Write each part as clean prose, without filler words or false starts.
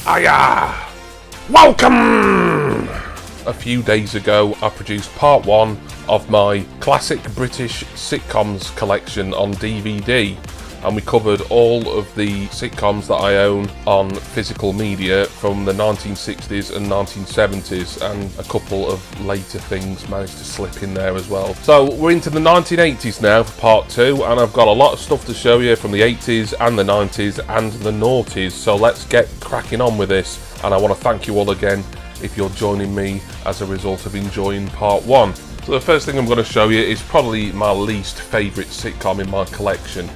Hiya! Welcome! A few days ago, I produced part 1 of my classic British sitcoms collection on DVD, and we covered all of the sitcoms that I own on physical media from the 1960s and 1970s, and a couple of later things managed to slip in there as well. So we're into the 1980s now for part 2, and I've got a lot of stuff to show you from the 80s and the 90s and the noughties, so let's get cracking on with this. And I want to thank you all again if you're joining me as a result of enjoying part 1. So the first thing I'm going to show you is probably my least favourite sitcom in my collection.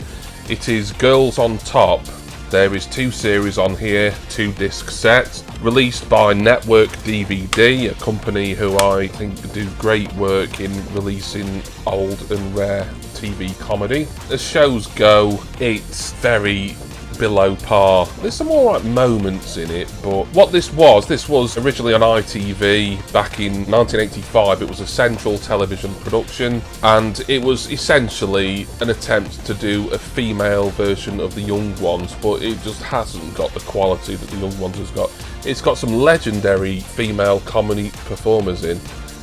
It is Girls on Top. There is 2 series on here, 2 disc sets, released by Network DVD, a company who I think do great work in releasing old and rare TV comedy. As shows go, it's very below par. There's some alright moments in it, but what this was originally on ITV back in 1985. It was a Central Television production, and it was essentially an attempt to do a female version of The Young Ones, but it just hasn't got the quality that The Young Ones has got. It's got some legendary female comedy performers in.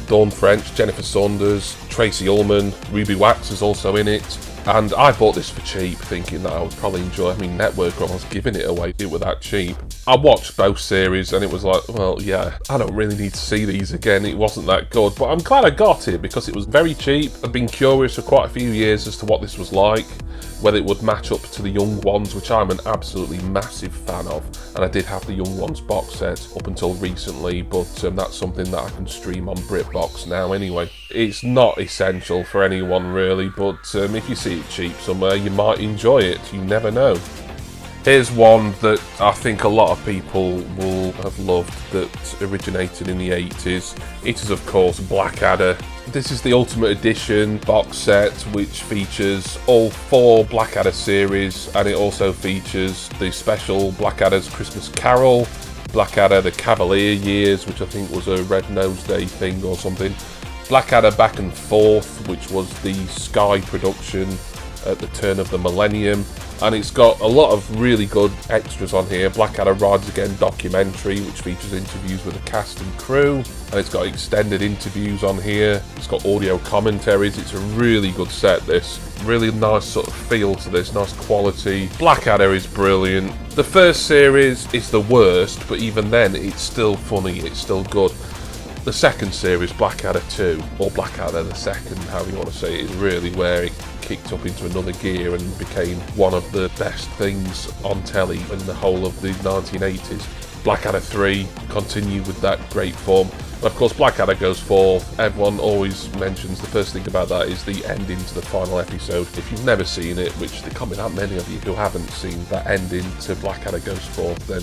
Dawn French, Jennifer Saunders, Tracy Ullman, Ruby Wax is also in it. And I bought this for cheap, thinking that I would probably enjoy it. I mean, Network was giving it away, it was that cheap. I watched both series and it was like, well, yeah, I don't really need to see these again. It wasn't that good, but I'm glad I got it because it was very cheap. I've been curious for quite a few years as to what this was like, whether it would match up to The Young Ones, which I'm an absolutely massive fan of. And I did have The Young Ones box set up until recently, but that's something that I can stream on BritBox now anyway. It's not essential for anyone really, but if you see it cheap somewhere, you might enjoy it. You never know. Here's one that I think a lot of people will have loved that originated in the 80s. It is, of course, Blackadder. This is the Ultimate Edition box set, which features all 4 Blackadder series, and it also features the special Blackadder's Christmas Carol, Blackadder the Cavalier Years, which I think was a Red Nose Day thing or something, Blackadder Back and Forth, which was the Sky production at the turn of the millennium, and it's got a lot of really good extras on here. Blackadder Rides Again documentary, which features interviews with the cast and crew, and it's got extended interviews on here. It's got audio commentaries. It's a really good set, this. Really nice sort of feel to this, nice quality. Blackadder is brilliant. The first series is the worst, but even then it's still funny, it's still good. The second series, Blackadder 2, or Blackadder the second, however you want to say it, is really where it kicked up into another gear and became one of the best things on telly in the whole of the 1980s. Blackadder 3 continued with that great form. And of course, Blackadder goes forth. Everyone always mentions the first thing about that is the ending to the final episode. If you've never seen it, which there can't be that many of you who haven't seen that ending to Blackadder goes forth, then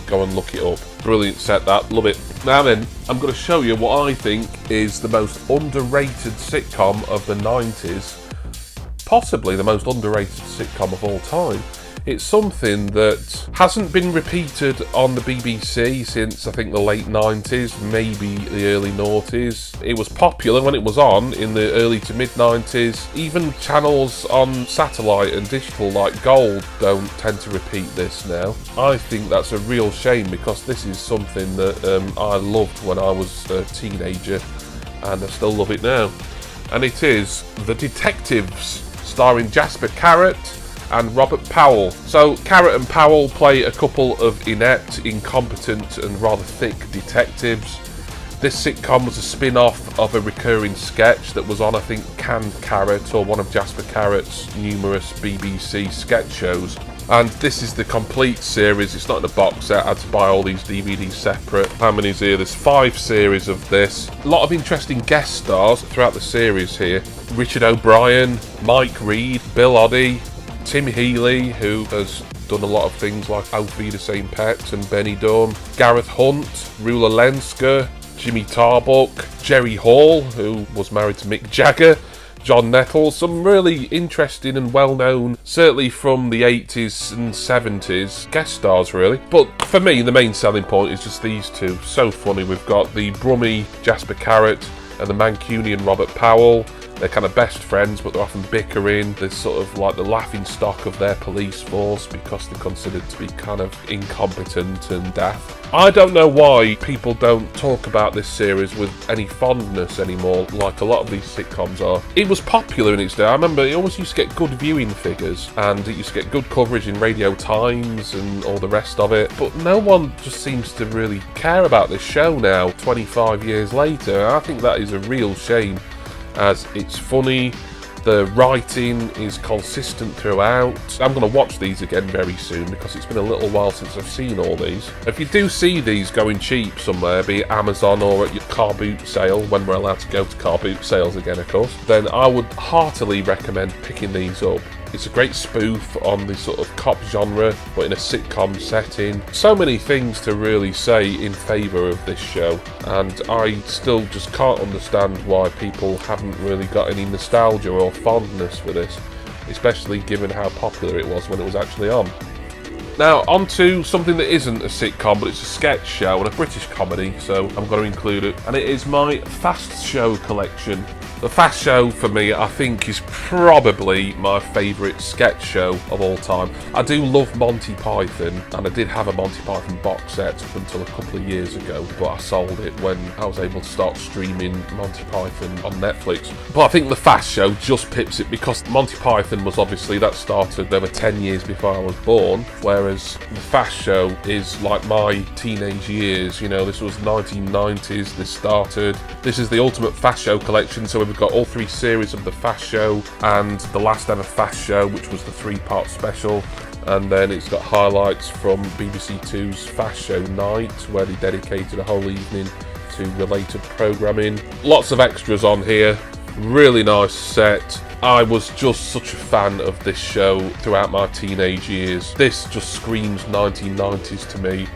go and look it up. Brilliant set, that, love it. Now then, I'm going to show you what I think is the most underrated sitcom of the 90s, possibly the most underrated sitcom of all time. It's something that hasn't been repeated on the BBC since I think the late 90s, maybe the early noughties. It was popular when it was on in the early to mid 90s. Even channels on satellite and digital like Gold don't tend to repeat this now. I think that's a real shame because this is something that I loved when I was a teenager, and I still love it now. And it is The Detectives, starring Jasper Carrott and Robert Powell. So Carrott and Powell play a couple of inept, incompetent and rather thick detectives. This sitcom was a spin-off of a recurring sketch that was on, I think, Canned Carrot, or one of Jasper Carrott's numerous BBC sketch shows. And this is the complete series. It's not in a box set. I had to buy all these DVDs separate. How many's here? There's 5 series of this. A lot of interesting guest stars throughout the series here. Richard O'Brien, Mike Reed, Bill Oddie, Tim Healy, who has done a lot of things like Auf Wiedersehen Pet and Benny Dunn, Gareth Hunt, Rula Lensker, Jimmy Tarbuck, Jerry Hall, who was married to Mick Jagger, John Nettles, some really interesting and well-known, certainly from the 80s and 70s, guest stars really. But for me, the main selling point is just these 2. So funny. We've got the Brummy Jasper Carrott and the Mancunian Robert Powell, They're kind of best friends, but they're often bickering. There's sort of like the laughing stock of their police force because they're considered to be kind of incompetent and daft. I don't know why people don't talk about this series with any fondness anymore, like a lot of these sitcoms are. It was popular in its day. I remember it always used to get good viewing figures, and it used to get good coverage in Radio Times and all the rest of it, but no one just seems to really care about this show now, 25 years later. I think that is a real shame, as it's funny. The writing is consistent throughout. I'm going to watch these again very soon because it's been a little while since I've seen all these. If you do see these going cheap somewhere, be it Amazon or at your car boot sale, when we're allowed to go to car boot sales again, of course, then I would heartily recommend picking these up. It's a great spoof on the sort of cop genre, but in a sitcom setting. So many things to really say in favour of this show, and I still just can't understand why people haven't really got any nostalgia or fondness for this, especially given how popular it was when it was actually on. Now, on to something that isn't a sitcom, but it's a sketch show and a British comedy, so I'm going to include it, and it is my Fast Show collection. The Fast Show, for me, I think is probably my favourite sketch show of all time. I do love Monty Python, and I did have a Monty Python box set up until a couple of years ago, but I sold it when I was able to start streaming Monty Python on Netflix. But I think The Fast Show just pips it because Monty Python was obviously, that started over 10 years before I was born, whereas The Fast Show is like my teenage years. You know, this was 1990s, this started. This is the ultimate Fast Show collection, so we've got all 3 series of The Fast Show and the last ever Fast Show, which was the 3-part special, and then it's got highlights from BBC Two's Fast Show Night, where they dedicated a whole evening to related programming. Lots of extras on here, really nice set. I was just such a fan of this show throughout my teenage years. This just screams 1990s to me.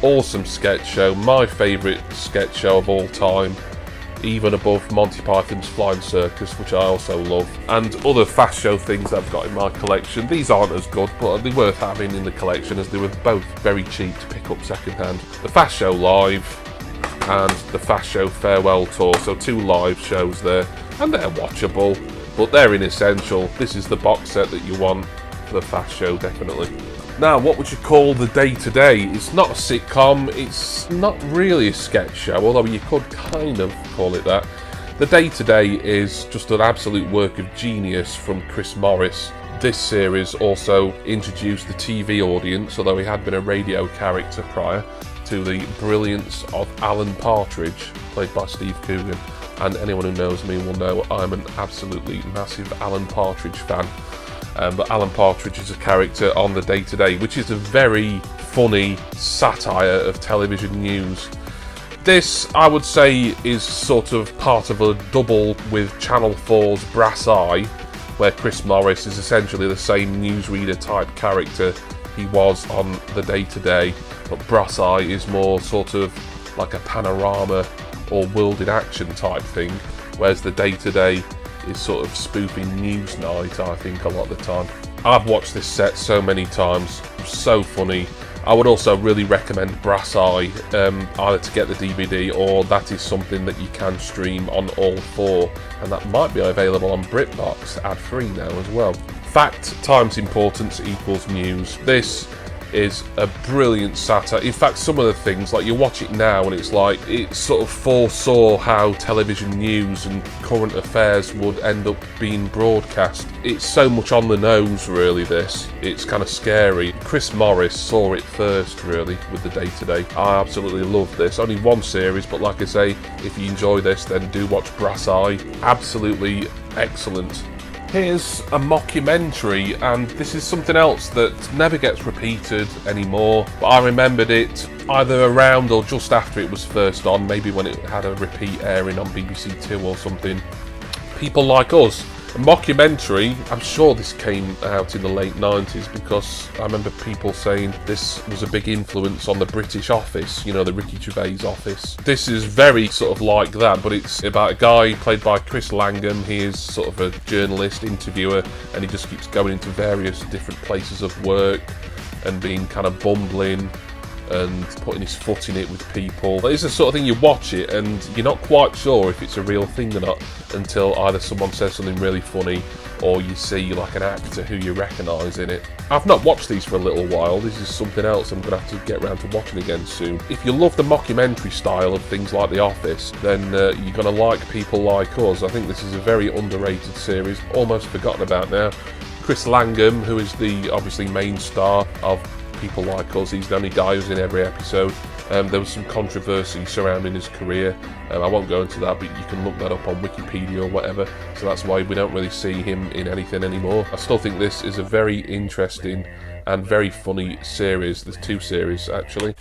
Awesome sketch show, my favourite sketch show of all time, even above Monty Python's Flying Circus, which I also love, and other Fast Show things that I've got in my collection. These aren't as good, but they're worth having in the collection as they were both very cheap to pick up secondhand. The Fast Show Live and the Fast Show Farewell Tour, so 2 live shows there, and they're watchable, but they're inessential. This is the box set that you want for the Fast Show, definitely. Now, what would you call the day-to-day? It's not a sitcom, it's not really a sketch show, although you could kind of call it that. The day-to-day is just an absolute work of genius from Chris Morris. This series also introduced the TV audience, although he had been a radio character prior, to the brilliance of Alan Partridge, played by Steve Coogan. And anyone who knows me will know I'm an absolutely massive Alan Partridge fan. But Alan Partridge is a character on the day-to-day, which is a very funny satire of television news. This, I would say, is sort of part of a double with Channel 4's Brass Eye, where Chris Morris is essentially the same newsreader type character he was on the day-to-day, but Brass Eye is more sort of like a panorama or world in action type thing, whereas the day-to-day is sort of spoofing Newsnight, I think, a lot of the time. I've watched this set so many times, so funny. I would also really recommend Brass Eye, either to get the DVD or that is something that you can stream on all 4, and that might be available on BritBox ad-free now as well. Fact times importance equals news. This is a brilliant satire. In fact, some of the things, like, you watch it now and it's like, it sort of foresaw how television news and current affairs would end up being broadcast. It's so much on the nose, really, this. It's kind of scary. Chris Morris saw it first, really, with the day-to-day. I absolutely love this. Only 1 series, but like I say, if you enjoy this, then do watch Brass Eye. Absolutely excellent. Here's a mockumentary, and this is something else that never gets repeated anymore, but I remembered it either around or just after it was first on, maybe when it had a repeat airing on BBC Two or something. People Like Us. A mockumentary. I'm sure this came out in the late 90s because I remember people saying this was a big influence on the British Office, you know, the Ricky Gervais Office. This is very sort of like that, but it's about a guy played by Chris Langham. He is sort of a journalist, interviewer, and he just keeps going into various different places of work and being kind of bumbling and putting his foot in it with people. It's the sort of thing you watch it and you're not quite sure if it's a real thing or not until either someone says something really funny or you see like an actor who you recognise in it. I've not watched these for a little while. This is something else I'm going to have to get around to watching again soon. If you love the mockumentary style of things like The Office, then you're going to like People Like Us. I think this is a very underrated series, almost forgotten about now. Chris Langham, who is the obviously main star of People Like Us, he's the only guy who's in every episode. There was some controversy surrounding his career. I won't go into that, but you can look that up on Wikipedia or whatever. So that's why we don't really see him in anything anymore. I still think this is a very interesting and very funny series. There's 2 series actually.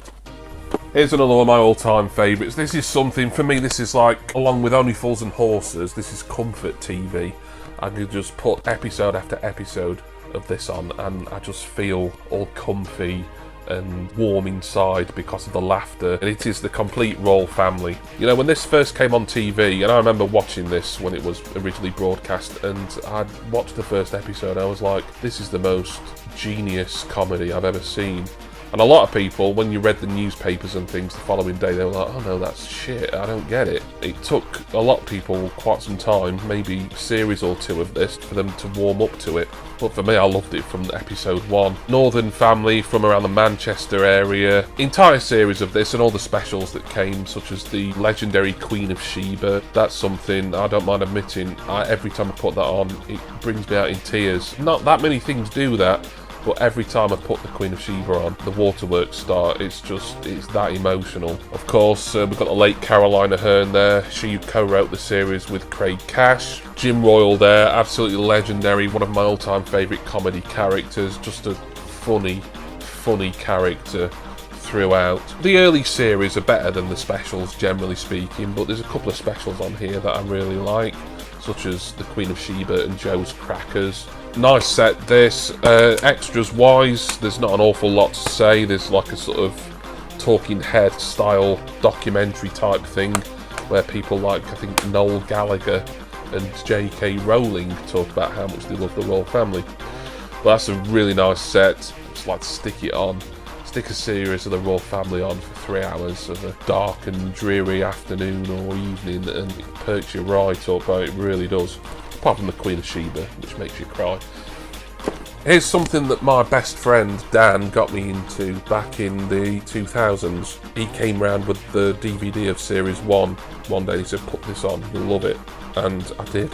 Here's another one of my all-time favourites. This is something, for me, this is like, along with Only Fools and Horses, this is comfort TV. I could just put episode after episode of this on and I just feel all comfy and warm inside because of the laughter. And it is the complete Royle Family. You know, when this first came on TV, and I remember watching this when it was originally broadcast, and I'd watched the first episode, I was like, this is the most genius comedy I've ever seen. And a lot of people, when you read the newspapers and things the following day, they were like, oh no, that's shit, I don't get it. It took a lot of people quite some time, maybe a series or 2 of this, for them to warm up to it. But for me, I loved it from episode 1. Northern family from around the Manchester area. Entire series of this and all the specials that came, such as the legendary Queen of Sheba. That's something I don't mind admitting. Every time I put that on, it brings me out in tears. Not that many things do that. But every time I put the Queen of Sheba on, the waterworks start, it's that emotional. Of course, we've got the late Carolina Hearn there. She co-wrote the series with Craig Cash. Jim Royle there, absolutely legendary, one of my all-time favourite comedy characters. Just a funny character throughout. The early series are better than the specials, generally speaking, but there's a couple of specials on here that I really like, such as the Queen of Sheba and Joe's Crackers. Nice set this. Extras wise, there's not an awful lot to say. There's like a sort of talking head style documentary type thing where people like, I think, Noel Gallagher and J.K. Rowling talk about how much they love the Royle Family. But that's a really nice set. Just like to stick it on. Stick a series of the Royle Family on for 3 hours of a dark and dreary afternoon or evening, and it perks you right up. It really does. Apart from the Queen of Sheba, which makes you cry. Here's something that my best friend Dan got me into back in the 2000s. He came round with the DVD of Series 1 one day and he said, put this on, you'll love it. And I did.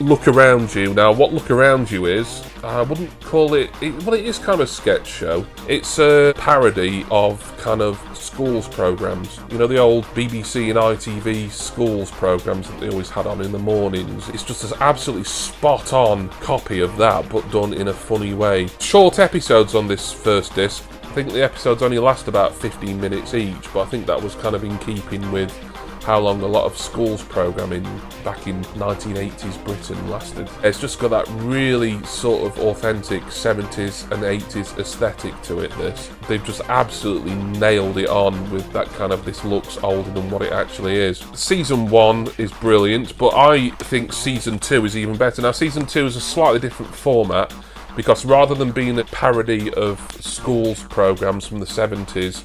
Look Around You. Now, what Look Around You is, I wouldn't call it, well, it is kind of a sketch show. It's a parody of kind of schools programmes. You know, the old BBC and ITV schools programmes that they always had on in the mornings. It's just an absolutely spot on copy of that, but done in a funny way. Short episodes on this first disc. I think the episodes only last about 15 minutes each, but I think that was kind of in keeping with how long a lot of schools programming back in 1980s Britain lasted. It's just got that really sort of authentic 70s and 80s aesthetic to it, this. They've just absolutely nailed it on with that kind of, this looks older than what it actually is. Season 1 is brilliant, but I think Season 2 is even better. Now, Season 2 is a slightly different format, because rather than being a parody of schools programmes from the 70s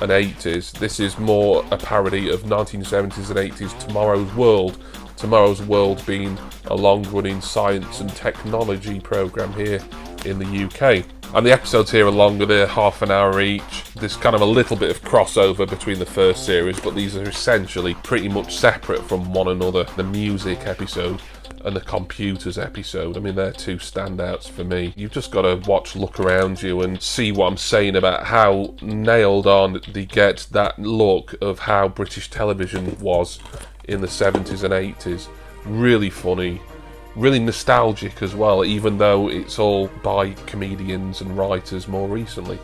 and 80s, this is more a parody of 1970s and 80s Tomorrow's World. Tomorrow's World being a long-running science and technology programme here in the UK. And the episodes here are longer, they're half an hour each. There's kind of a little bit of crossover between the first series, but these are essentially pretty much separate from one another. The music episode and the computers episode, I mean, they're 2 standouts for me. You've just got to watch Look Around You and see what I'm saying about how nailed on they get that look of how British television was in the 70s and 80s. Really funny, really nostalgic as well, even though it's all by comedians and writers more recently.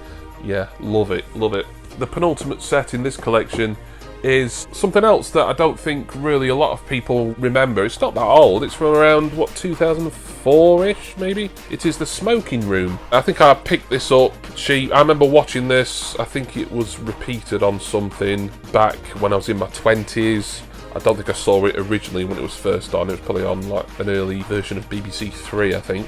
Yeah, love it, love it. The penultimate set in this collection is something else that I don't think really a lot of people remember. It's not that old, it's from around, what, 2004-ish maybe? It is The Smoking Room. I think I picked this up cheap. I remember watching this, I think it was repeated on something back when I was in my 20s. I don't think I saw it originally when it was first on. It was probably on like an early version of BBC 3, I think.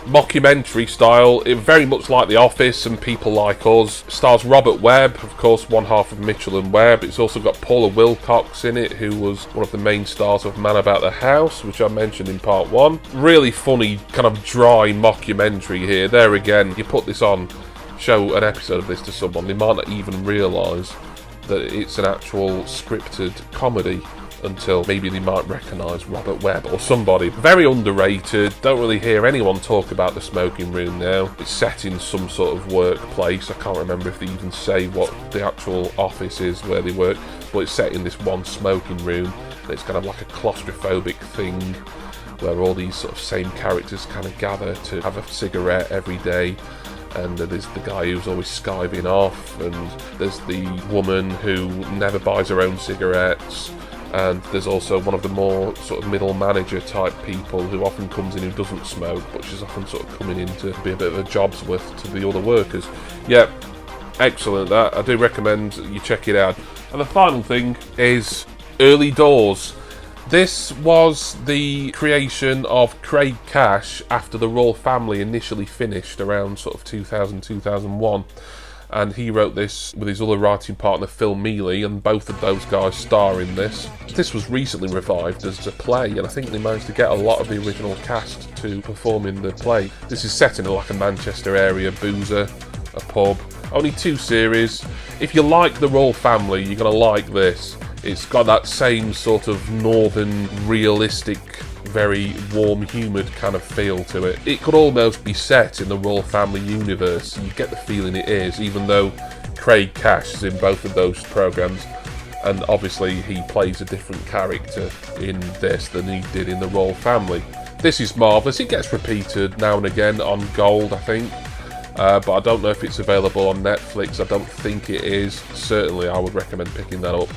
mockumentary style, it very much like The Office and People Like Us. Stars Robert Webb, of course, one half of Mitchell and Webb. It's also got Paula Wilcox in it, who was one of the main stars of Man About the House, which I mentioned in part 1. Really funny, kind of dry mockumentary here. There again, you put this on, show an episode of this to someone, they might not even realise that it's an actual scripted comedy until maybe they might recognise Robert Webb or somebody. Very underrated. Don't really hear anyone talk about the smoking room now. It's set in some sort of workplace. I can't remember if they even say what the actual office is where they work, but it's set in this one smoking room. It's kind of like a claustrophobic thing where all these sort of same characters kind of gather to have a cigarette every day. And there's the guy who's always skiving off, and there's the woman who never buys her own cigarettes, and there's also one of the more sort of middle manager type people who often comes in who doesn't smoke, but she's often sort of coming in to be a bit of a job's worth to the other workers. Yeah, excellent. That I do recommend you check it out. And the final thing is Early Doors. This was the creation of Craig Cash after the Royle Family initially finished around sort of 2000, 2001. And he wrote this with his other writing partner Phil Mealy, and both of those guys star in this. This was recently revived as a play, and I think they managed to get a lot of the original cast to perform in the play. This is set in like a Manchester area boozer, a pub. Only 2 series. If you like the Royle Family, you're going to like this. It's got that same sort of northern, realistic, very warm, humoured kind of feel to it. It could almost be set in the Royle Family universe. You get the feeling it is, even though Craig Cash is in both of those programmes, and obviously he plays a different character in this than he did in the Royle Family. This is marvellous. It gets repeated now and again on Gold, I think. But I don't know if it's available on Netflix. I don't think it is. Certainly I would recommend picking that up.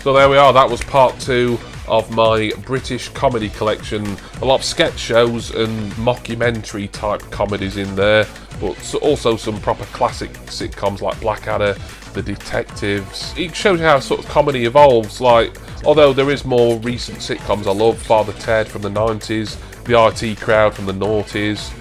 So there we are, that was part 2 of my British comedy collection. A lot of sketch shows and mockumentary type comedies in there, but also some proper classic sitcoms like Blackadder, The Detectives. It shows how sort of comedy evolves, like, although there is more recent sitcoms I love, Father Ted from the 90s, The IT Crowd from the noughties.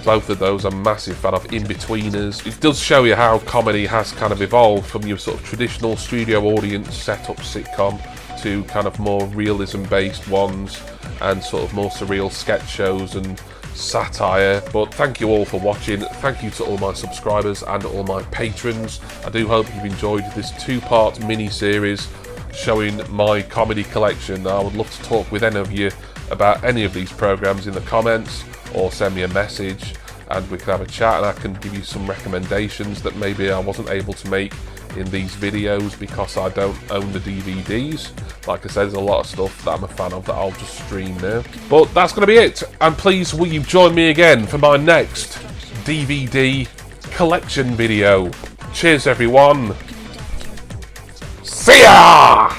Both of those I'm a massive fan of. In-Betweeners. It does show you how comedy has kind of evolved from your sort of traditional studio audience set-up sitcom to kind of more realism-based ones and sort of more surreal sketch shows and satire. But thank you all for watching. Thank you to all my subscribers and all my patrons. I do hope you've enjoyed this 2-part mini-series showing my comedy collection. I would love to talk with any of you about any of these programmes in the comments, or send me a message and we can have a chat, and I can give you some recommendations that maybe I wasn't able to make in these videos because I don't own the DVDs. Like I said, there's a lot of stuff that I'm a fan of that I'll just stream now. But that's going to be it, and please will you join me again for my next DVD collection video. Cheers everyone. See ya!